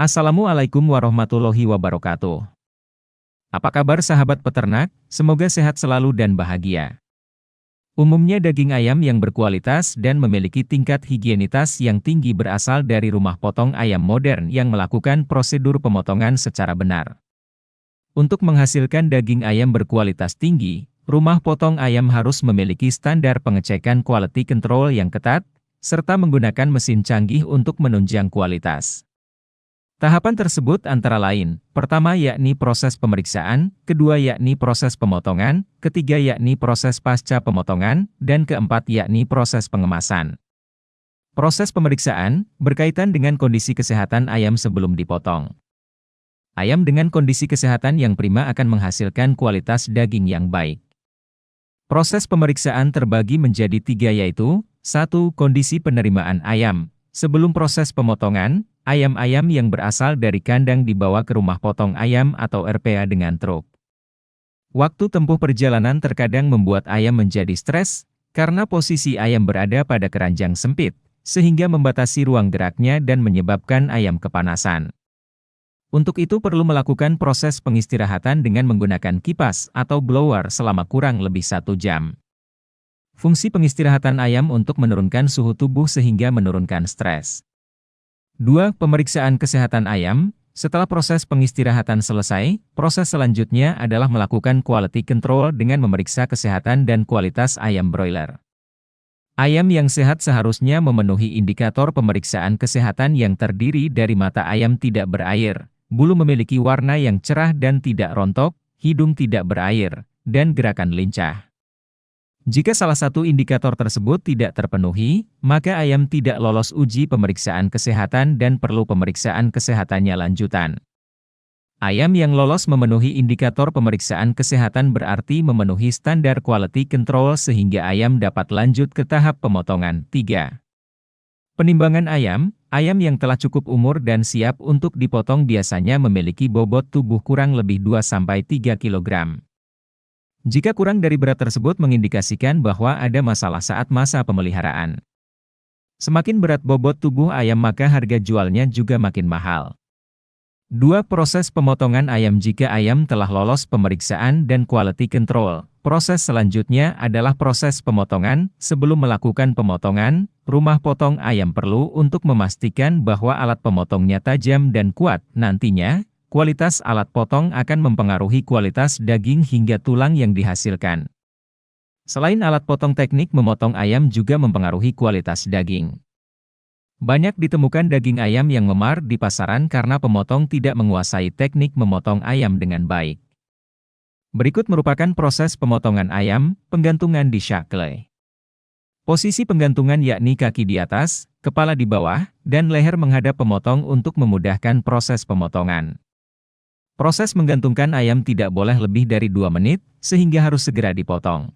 Assalamualaikum warahmatullahi wabarakatuh. Apa kabar sahabat peternak? Semoga sehat selalu dan bahagia. Umumnya daging ayam yang berkualitas dan memiliki tingkat higienitas yang tinggi berasal dari rumah potong ayam modern yang melakukan prosedur pemotongan secara benar. Untuk menghasilkan daging ayam berkualitas tinggi, rumah potong ayam harus memiliki standar pengecekan quality control yang ketat, serta menggunakan mesin canggih untuk menunjang kualitas. Tahapan tersebut antara lain, pertama yakni proses pemeriksaan, kedua yakni proses pemotongan, ketiga yakni proses pasca pemotongan, dan keempat yakni proses pengemasan. Proses pemeriksaan berkaitan dengan kondisi kesehatan ayam sebelum dipotong. Ayam dengan kondisi kesehatan yang prima akan menghasilkan kualitas daging yang baik. Proses pemeriksaan terbagi menjadi tiga yaitu, 1. Kondisi penerimaan ayam. Sebelum proses pemotongan, ayam-ayam yang berasal dari kandang dibawa ke rumah potong ayam atau RPA dengan truk. Waktu tempuh perjalanan terkadang membuat ayam menjadi stres, karena posisi ayam berada pada keranjang sempit, sehingga membatasi ruang geraknya dan menyebabkan ayam kepanasan. Untuk itu perlu melakukan proses pengistirahatan dengan menggunakan kipas atau blower selama kurang lebih 1 jam. Fungsi pengistirahatan ayam untuk menurunkan suhu tubuh sehingga menurunkan stres. 2. Pemeriksaan kesehatan ayam. Setelah proses pengistirahatan selesai, proses selanjutnya adalah melakukan quality control dengan memeriksa kesehatan dan kualitas ayam broiler. Ayam yang sehat seharusnya memenuhi indikator pemeriksaan kesehatan yang terdiri dari mata ayam tidak berair, bulu memiliki warna yang cerah dan tidak rontok, hidung tidak berair, dan gerakan lincah. Jika salah satu indikator tersebut tidak terpenuhi, maka ayam tidak lolos uji pemeriksaan kesehatan dan perlu pemeriksaan kesehatannya lanjutan. Ayam yang lolos memenuhi indikator pemeriksaan kesehatan berarti memenuhi standar quality control sehingga ayam dapat lanjut ke tahap pemotongan. 3. Penimbangan ayam. Ayam yang telah cukup umur dan siap untuk dipotong biasanya memiliki bobot tubuh kurang lebih 2-3 kg. Jika kurang dari berat tersebut mengindikasikan bahwa ada masalah saat masa pemeliharaan. Semakin berat bobot tubuh ayam maka harga jualnya juga makin mahal. 2. Proses pemotongan ayam. Jika ayam telah lolos pemeriksaan dan quality control, proses selanjutnya adalah proses pemotongan. Sebelum melakukan pemotongan, rumah potong ayam perlu untuk memastikan bahwa alat pemotongnya tajam dan kuat. Nantinya, kualitas alat potong akan mempengaruhi kualitas daging hingga tulang yang dihasilkan. Selain alat potong, teknik memotong ayam juga mempengaruhi kualitas daging. Banyak ditemukan daging ayam yang memar di pasaran karena pemotong tidak menguasai teknik memotong ayam dengan baik. Berikut merupakan proses pemotongan ayam, penggantungan di shackle. Posisi penggantungan yakni kaki di atas, kepala di bawah, dan leher menghadap pemotong untuk memudahkan proses pemotongan. Proses menggantungkan ayam tidak boleh lebih dari 2 menit, sehingga harus segera dipotong.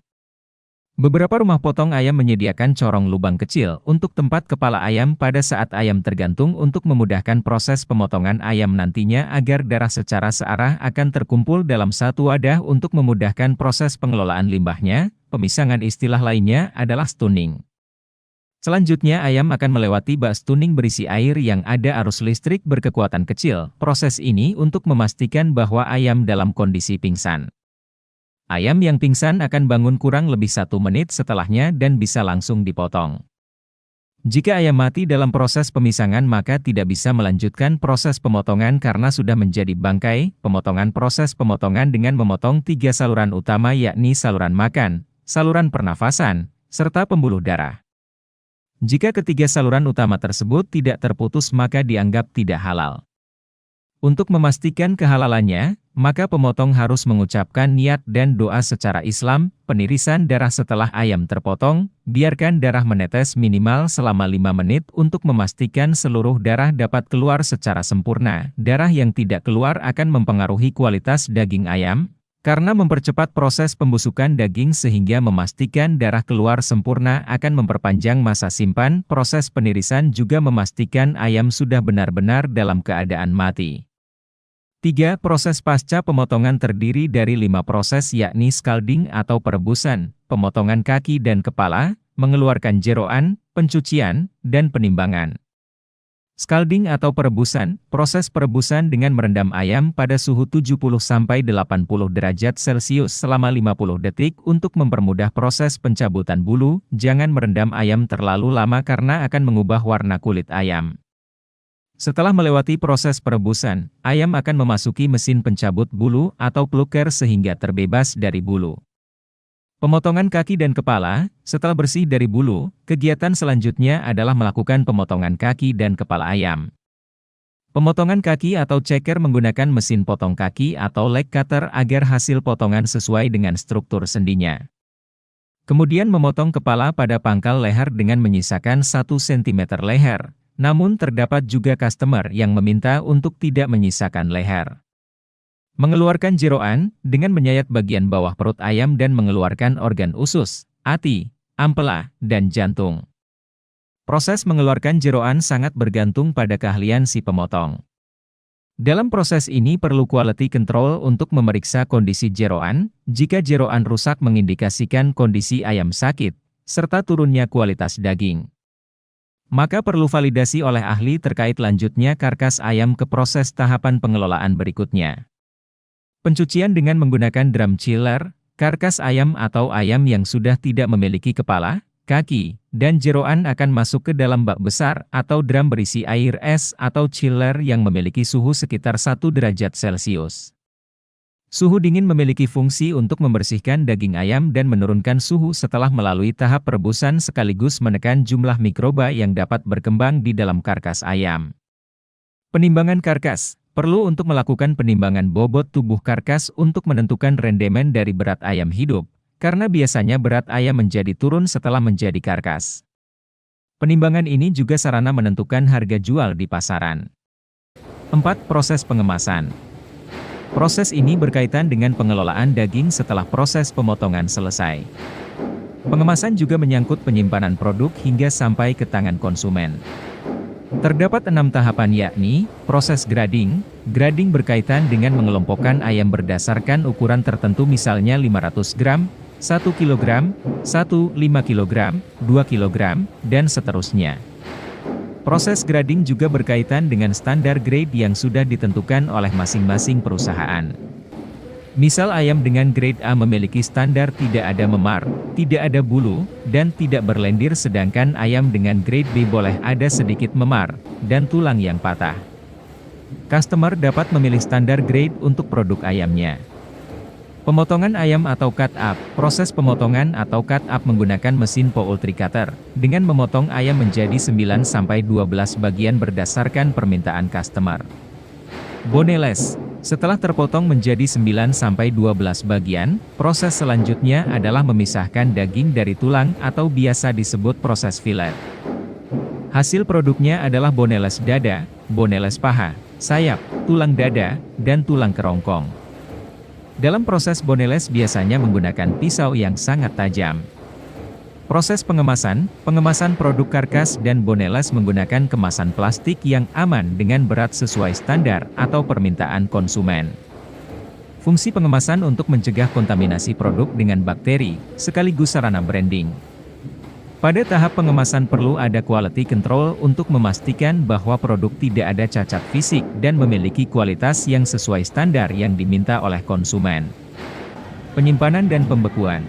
Beberapa rumah potong ayam menyediakan corong lubang kecil untuk tempat kepala ayam pada saat ayam tergantung untuk memudahkan proses pemotongan ayam nantinya agar darah secara searah akan terkumpul dalam satu wadah untuk memudahkan proses pengelolaan limbahnya. Pemisangan istilah lainnya adalah stunning. Selanjutnya ayam akan melewati bak stunning berisi air yang ada arus listrik berkekuatan kecil. Proses ini untuk memastikan bahwa ayam dalam kondisi pingsan. Ayam yang pingsan akan bangun kurang lebih 1 menit setelahnya dan bisa langsung dipotong. Jika ayam mati dalam proses pemisangan maka tidak bisa melanjutkan proses pemotongan karena sudah menjadi bangkai. Pemotongan. Proses pemotongan dengan memotong 3 saluran utama yakni saluran makan, saluran pernafasan, serta pembuluh darah. Jika ketiga saluran utama tersebut tidak terputus maka dianggap tidak halal. Untuk memastikan kehalalannya, maka pemotong harus mengucapkan niat dan doa secara Islam. Penirisan darah setelah ayam terpotong, biarkan darah menetes minimal selama 5 menit untuk memastikan seluruh darah dapat keluar secara sempurna. Darah yang tidak keluar akan mempengaruhi kualitas daging ayam, karena mempercepat proses pembusukan daging sehingga memastikan darah keluar sempurna akan memperpanjang masa simpan. Proses penirisan juga memastikan ayam sudah benar-benar dalam keadaan mati. 3. Proses pasca pemotongan terdiri dari 5 proses yakni scalding atau perebusan, pemotongan kaki dan kepala, mengeluarkan jeroan, pencucian, dan penimbangan. Scalding atau perebusan, proses perebusan dengan merendam ayam pada suhu 70-80 derajat Celcius selama 50 detik untuk mempermudah proses pencabutan bulu. Jangan merendam ayam terlalu lama karena akan mengubah warna kulit ayam. Setelah melewati proses perebusan, ayam akan memasuki mesin pencabut bulu atau plucker sehingga terbebas dari bulu. Pemotongan kaki dan kepala. Setelah bersih dari bulu, kegiatan selanjutnya adalah melakukan pemotongan kaki dan kepala ayam. Pemotongan kaki atau ceker menggunakan mesin potong kaki atau leg cutter agar hasil potongan sesuai dengan struktur sendinya. Kemudian memotong kepala pada pangkal leher dengan menyisakan 1 cm leher, namun terdapat juga customer yang meminta untuk tidak menyisakan leher. Mengeluarkan jeroan, dengan menyayat bagian bawah perut ayam dan mengeluarkan organ usus, hati, ampela, dan jantung. Proses mengeluarkan jeroan sangat bergantung pada keahlian si pemotong. Dalam proses ini perlu quality control untuk memeriksa kondisi jeroan. Jika jeroan rusak mengindikasikan kondisi ayam sakit, serta turunnya kualitas daging. Maka perlu validasi oleh ahli terkait lanjutnya karkas ayam ke proses tahapan pengelolaan berikutnya. Pencucian dengan menggunakan drum chiller, karkas ayam atau ayam yang sudah tidak memiliki kepala, kaki, dan jeroan akan masuk ke dalam bak besar atau drum berisi air es atau chiller yang memiliki suhu sekitar 1 derajat Celcius. Suhu dingin memiliki fungsi untuk membersihkan daging ayam dan menurunkan suhu setelah melalui tahap perebusan sekaligus menekan jumlah mikroba yang dapat berkembang di dalam karkas ayam. Penimbangan karkas. Perlu untuk melakukan penimbangan bobot tubuh karkas untuk menentukan rendemen dari berat ayam hidup, karena biasanya berat ayam menjadi turun setelah menjadi karkas. Penimbangan ini juga sarana menentukan harga jual di pasaran. 4. Proses pengemasan. Proses ini berkaitan dengan pengelolaan daging setelah proses pemotongan selesai. Pengemasan juga menyangkut penyimpanan produk hingga sampai ke tangan konsumen. Terdapat 6 tahapan yakni, proses grading. Grading berkaitan dengan mengelompokkan ayam berdasarkan ukuran tertentu misalnya 500 gram, 1 kg, 5 kg, 2 kg, dan seterusnya. Proses grading juga berkaitan dengan standar grade yang sudah ditentukan oleh masing-masing perusahaan. Misal ayam dengan grade A memiliki standar tidak ada memar, tidak ada bulu, dan tidak berlendir sedangkan ayam dengan grade B boleh ada sedikit memar, dan tulang yang patah. Customer dapat memilih standar grade untuk produk ayamnya. Pemotongan ayam atau cut up. Proses pemotongan atau cut up menggunakan mesin poultry cutter, dengan memotong ayam menjadi 9-12 bagian berdasarkan permintaan customer. Boneless. Setelah terpotong menjadi 9-12 bagian, proses selanjutnya adalah memisahkan daging dari tulang atau biasa disebut proses fillet. Hasil produknya adalah boneless dada, boneless paha, sayap, tulang dada, dan tulang kerongkong. Dalam proses boneless biasanya menggunakan pisau yang sangat tajam. Proses pengemasan produk karkas dan boneless menggunakan kemasan plastik yang aman dengan berat sesuai standar atau permintaan konsumen. Fungsi pengemasan untuk mencegah kontaminasi produk dengan bakteri, sekaligus sarana branding. Pada tahap pengemasan perlu ada quality control untuk memastikan bahwa produk tidak ada cacat fisik dan memiliki kualitas yang sesuai standar yang diminta oleh konsumen. Penyimpanan dan pembekuan.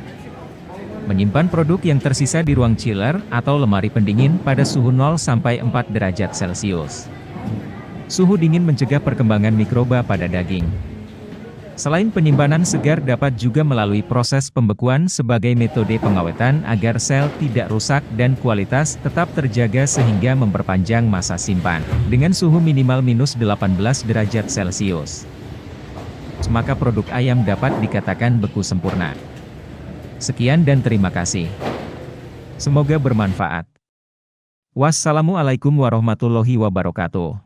Menyimpan produk yang tersisa di ruang chiller atau lemari pendingin pada suhu 0-4 derajat Celcius. Suhu dingin mencegah perkembangan mikroba pada daging. Selain penyimpanan segar dapat juga melalui proses pembekuan sebagai metode pengawetan agar sel tidak rusak dan kualitas tetap terjaga sehingga memperpanjang masa simpan. Dengan suhu minimal -18 derajat Celcius, maka produk ayam dapat dikatakan beku sempurna. Sekian dan terima kasih. Semoga bermanfaat. Wassalamualaikum warahmatullahi wabarakatuh.